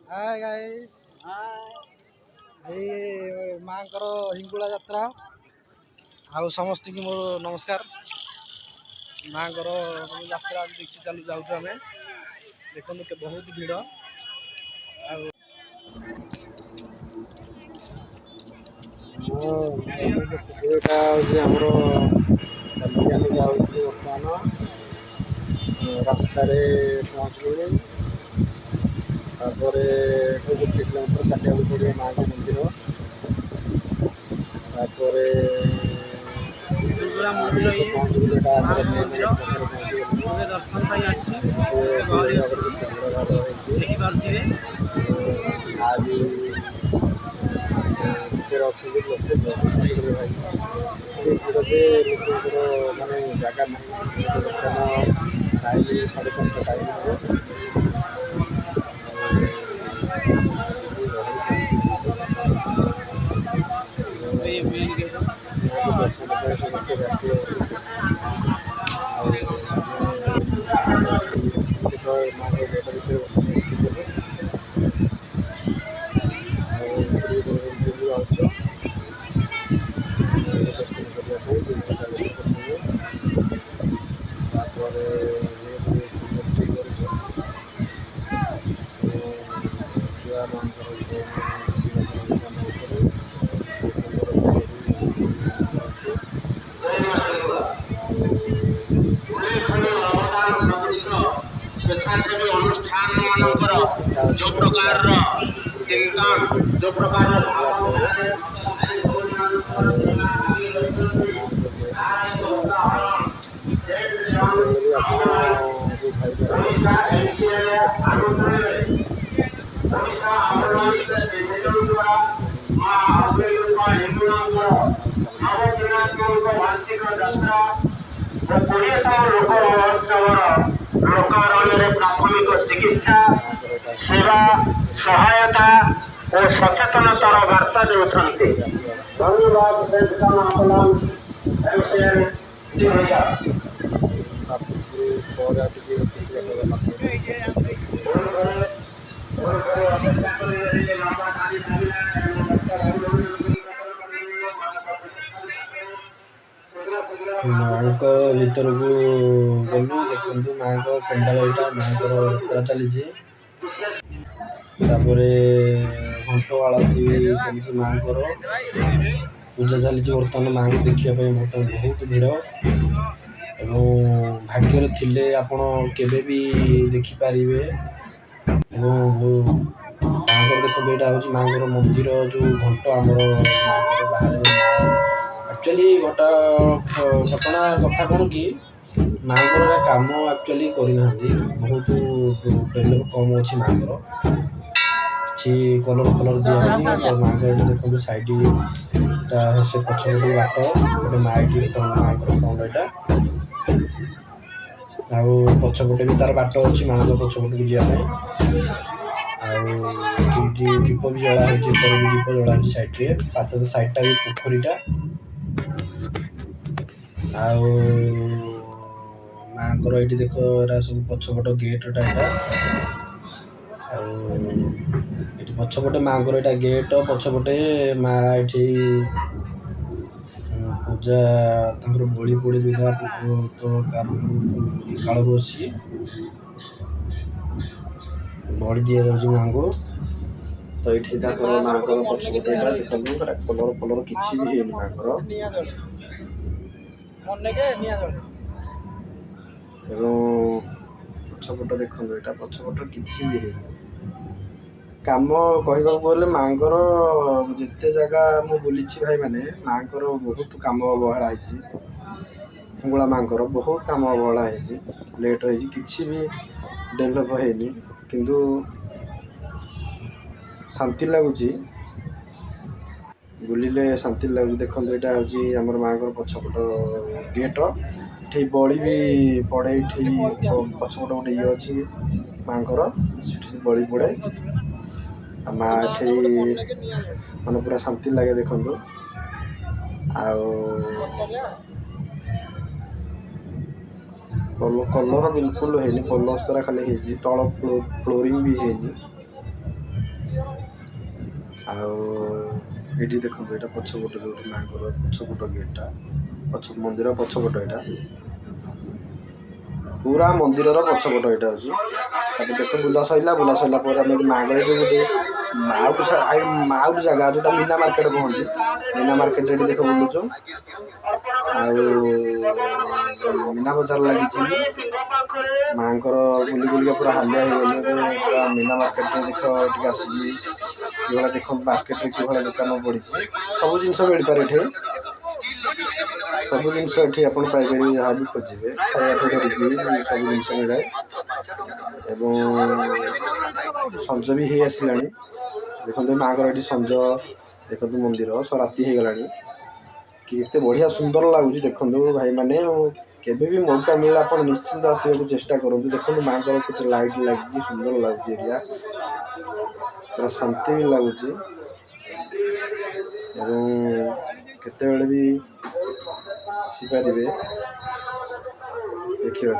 Hi guys, एई माँकर हिंगुला यात्रा आउ समस्त की मोर नमस्कार। माँकर यात्रा देखी चलू जाऊँ आम देखो तो बहुत भीड़ रास्तार पहुँचलु तापर 1 किलोमीटर चलिया पड़े माँ का मंदिर तापर दर्शन अच्छे लोक भाई मानने जगह ना टाइम 4:30 टाइम दर्शन समस्त व्यापी दर्शन करने स्वेच्छासेवी अनुष्ठान मानकर जो प्रकार चिंतन जो प्रकार प्राथमिक चिकित्सा सेवा सहायता और सचेतनतार वार्ता देते धन्यवाद माँ भर को गलु देखु माँ को पेंडाल यहाँ माँ को यात्रा चली घंट आलती चली माँ को पूजा चली बर्तमान माँ को देखापी बर्तमान बहुत भीड़ एवं भाग्यर थिले आपण केबे भी देखिपारे माँ देखो यहाँ हूँ माँ मंदिर जो घंट आमर बाहर एक्चुअली गोटा घटना कथा कौन कि माँ कम एक्चुअली करना बहुत डेभलप कम अच्छी माँ कि कलर फलर दिखाई माँ को देखो सैड से पछपटे बाट गोटे माइटी माँ पंड यहाँ पछपटे भी तार बाट अच्छी माँ को पछपटे को जावाई दीप भी जला हो दीप जला सैड्रे पात सैडटा भी पोखरीटा माँ को ये देख सब पछपट गेटा यहाँ पछपटे माँ को यहाँ गेट पछपटे माँ ये पूजा बड़ी पड़ी जो तो काल अच्छी बड़ी दि जाऊँ माँ को तो ये माँ को पछपटे कलर फलर किसी भी है माँ को पछपट देखो यहाँ पछपट किसी भी है कम कहवा गले माँ जिते जगह मुझे बुली भाई मैंने माँ बहुत कम अवहेला हिंगुला माँ बहुत कम अवहेला लेट हो किसी भी डेभलप होनी किंतु शांति लगुच बुलिले शांति लगुच देखो यहाँ हूँ आम माँ पछपट गेट ये बड़ी भी पड़े ये पछपट गोटे ये अच्छी माँ बड़ी पड़े माँ ये मैंने पूरा शांति लगे देखो कलर बिल्कुल है पलस्तर खाली तल फ्लोरिंग भी है आठी देखो ये पछपट जो माँ पछपट गेटा पछ मंदिर पछपट यहाँ पूरा मंदिर पछपट यहाँ अच्छे देख बुला सरला माँ गोटे आउट जगह जो मीना मार्केट कहते मीना मार्केट देख बुलुचु मीना बजार लगी माँ बुली बुलिका पूरा हालिया हो गले पूरा मीना मार्केट देख आसिक देख मार्केट कि दुकान पड़ी सब जिन मिल पारे ये सब जिनस ये आप जहाँ भी खोजे खायाठू धरिकी सब जिन मिले संज भी हो आसला देखो माँ ये संज देखो मंदिर राति हो गला केते बढ़िया सुंदर लगुच देखो भाई मैंने केबे भी मौका मिला आप निश्चिंत आसवा चेष्टा करूँ देखो माँ को लाइट लगी सुंदर लगुच एरिया पूरा शांति भी लगुच केते भी आसीपारे देखिए।